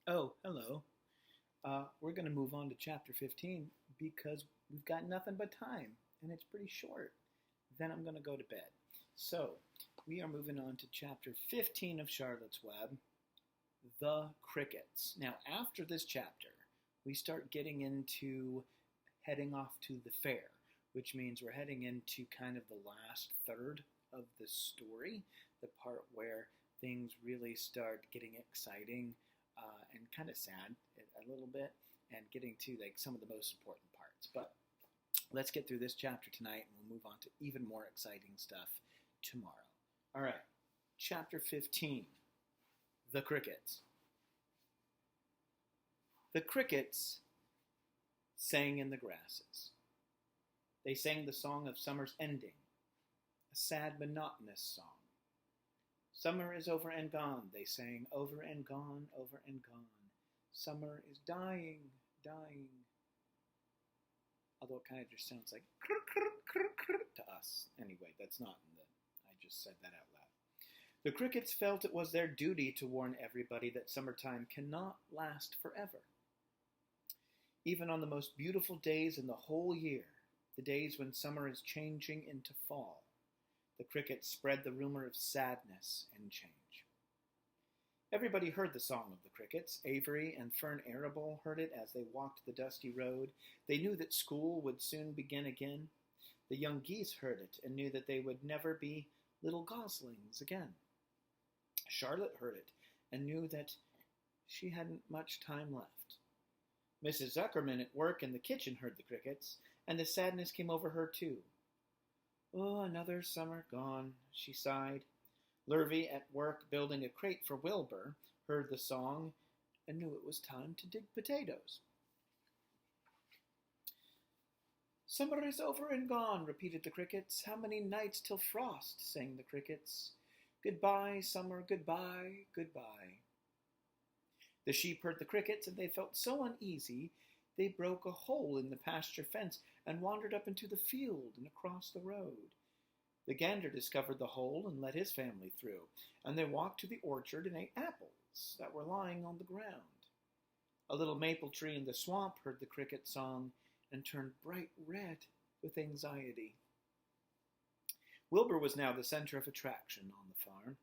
Oh, hello. We're going to move on to chapter 15 because we've got nothing but time and it's pretty short. Then I'm going to go to bed. So, we are moving on to chapter 15 of Charlotte's Web, The Crickets. Now, after this chapter, we start getting into heading off to the fair, which means we're heading into kind of the last third of the story, the part where things really start getting exciting and kind of sad a little bit, and getting to like some of the most important parts. But let's get through this chapter tonight, and we'll move on to even more exciting stuff tomorrow. All right, chapter 15, The Crickets. The crickets sang in the grasses. They sang the song of summer's ending, a sad, monotonous song. Summer is over and gone, they sang, over and gone, over and gone. Summer is dying, dying. Although it kind of just sounds like to us. Anyway, that's not in the, I just said that out loud. The crickets felt it was their duty to warn everybody that summertime cannot last forever. Even on the most beautiful days in the whole year, the days when summer is changing into fall, the crickets spread the rumor of sadness and change. Everybody heard the song of the crickets. Avery and Fern Arable heard it as they walked the dusty road. They knew that school would soon begin again. The young geese heard it and knew that they would never be little goslings again. Charlotte heard it and knew that she hadn't much time left. Mrs. Zuckerman at work in the kitchen heard the crickets, and the sadness came over her too. Oh, another summer gone, she sighed. Lurvy, at work building a crate for Wilbur, heard the song and knew it was time to dig potatoes. Summer is over and gone, repeated the crickets. How many nights till frost, sang the crickets. Goodbye, summer, goodbye, goodbye. The sheep heard the crickets, and they felt so uneasy, they broke a hole in the pasture fence and wandered up into the field and across the road. The gander discovered the hole and let his family through, and they walked to the orchard and ate apples that were lying on the ground. A little maple tree in the swamp heard the cricket song and turned bright red with anxiety. Wilbur was now the center of attraction on the farm.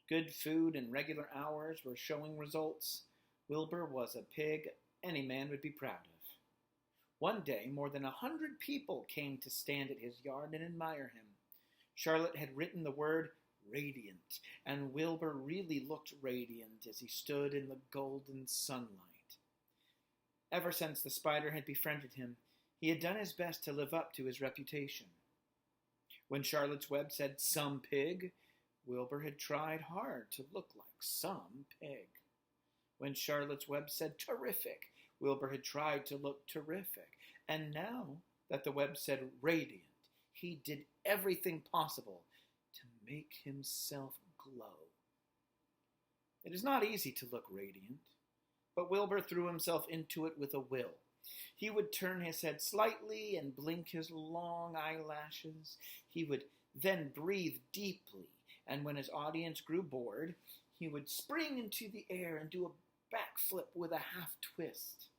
Good food and regular hours were showing results. Wilbur was a pig any man would be proud of. One day, more than 100 people came to stand at his yard and admire him. Charlotte had written the word radiant, and Wilbur really looked radiant as he stood in the golden sunlight. Ever since the spider had befriended him, he had done his best to live up to his reputation. When Charlotte's Web said some pig, Wilbur had tried hard to look like some pig. When Charlotte's Web said terrific, Wilbur had tried to look terrific. And now that the web said radiant, he did everything possible to make himself glow. It is not easy to look radiant, but Wilbur threw himself into it with a will. He would turn his head slightly and blink his long eyelashes. He would then breathe deeply, and when his audience grew bored, he would spring into the air and do a backflip with a half twist.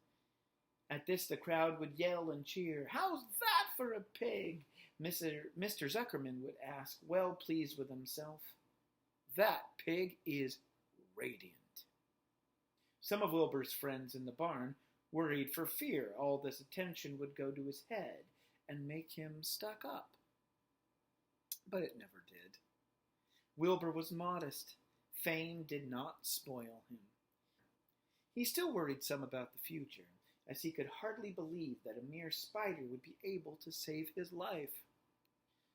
At this, the crowd would yell and cheer. How's that for a pig? Mr. Zuckerman would ask, well pleased with himself. That pig is radiant. Some of Wilbur's friends in the barn worried for fear all this attention would go to his head and make him stuck up. But it never did. Wilbur was modest. Fame did not spoil him. He still worried some about the future, as he could hardly believe that a mere spider would be able to save his life.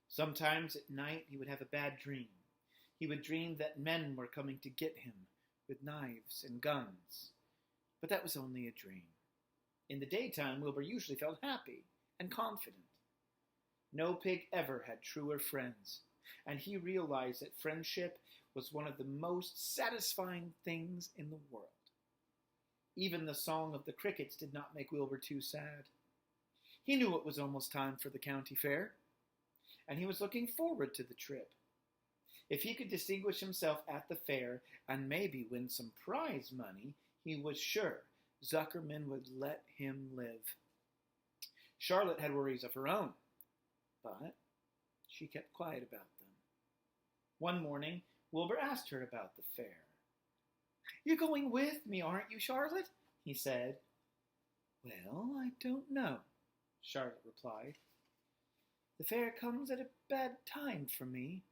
Sometimes at night he would have a bad dream. He would dream that men were coming to get him with knives and guns. But that was only a dream. In the daytime, Wilbur usually felt happy and confident. No pig ever had truer friends, and he realized that friendship was one of the most satisfying things in the world. Even the song of the crickets did not make Wilbur too sad. He knew it was almost time for the county fair, and he was looking forward to the trip. If he could distinguish himself at the fair and maybe win some prize money, He was sure Zuckerman would let him live. Charlotte had worries of her own, but she kept quiet about them. One morning, Wilbur asked her about the fair. "You're going with me, aren't you, Charlotte?" he said. "Well, I don't know," Charlotte replied. "The fair comes at a bad time for me.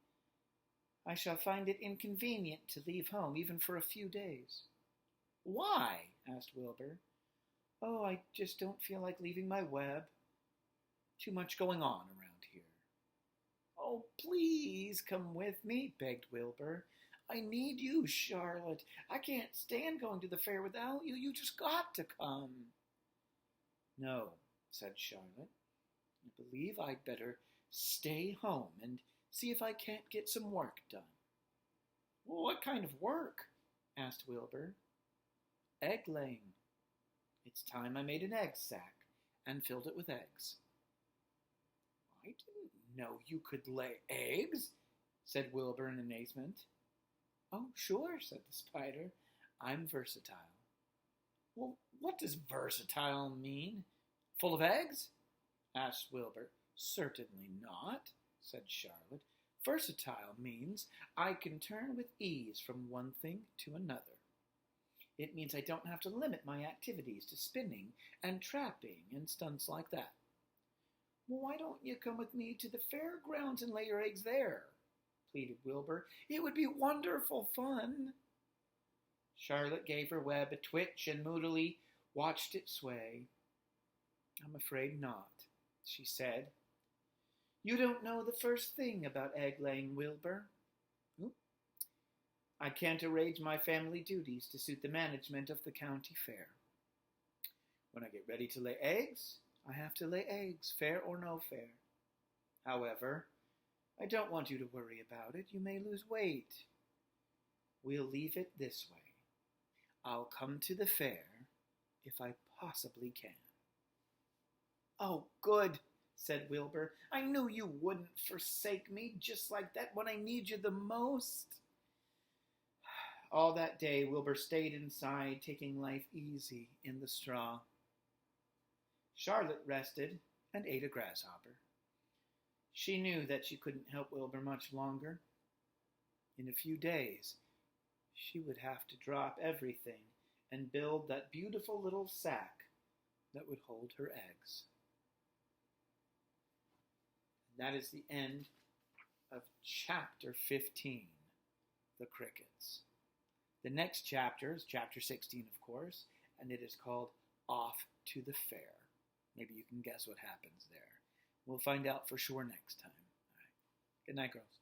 I shall find it inconvenient to leave home, even for a few days." "Why?" asked Wilbur. "Oh, I just don't feel like leaving my web. Too much going on around here." "Oh, please come with me," begged Wilbur. "I need you, Charlotte. I can't stand going to the fair without you. You just got to come." "No," said Charlotte. "I believe I'd better stay home and see if I can't get some work done." "Well, what kind of work?" asked Wilbur. "Egg laying. It's time I made an egg sack and filled it with eggs." "I didn't know you could lay eggs," said Wilbur in amazement. "Oh, sure," said the spider. "I'm versatile." "Well, what does versatile mean? Full of eggs?" asked Wilbur. "Certainly not," said Charlotte. "Versatile means I can turn with ease from one thing to another. It means I don't have to limit my activities to spinning and trapping and stunts like that." "Well, why don't you come with me to the fairgrounds and lay your eggs there?" pleaded Wilbur. "It would be wonderful fun." Charlotte gave her web a twitch and moodily watched it sway. "I'm afraid not," she said. "You don't know the first thing about egg-laying, Wilbur." "I can't arrange my family duties to suit the management of the county fair. When I get ready to lay eggs, I have to lay eggs, fair or no fair. However, I don't want you to worry about it. You may lose weight. We'll leave it this way. I'll come to the fair if I possibly can." "Oh, good," said Wilbur. "I knew you wouldn't forsake me just like that when I need you the most." All that day, Wilbur stayed inside, taking life easy in the straw. Charlotte rested and ate a grasshopper. She knew that she couldn't help Wilbur much longer. In a few days, she would have to drop everything and build that beautiful little sack that would hold her eggs. That is the end of chapter 15, The Crickets. The next chapter is chapter 16, of course, and it is called Off to the Fair. Maybe you can guess what happens there. We'll find out for sure next time. All right. Good night, girls.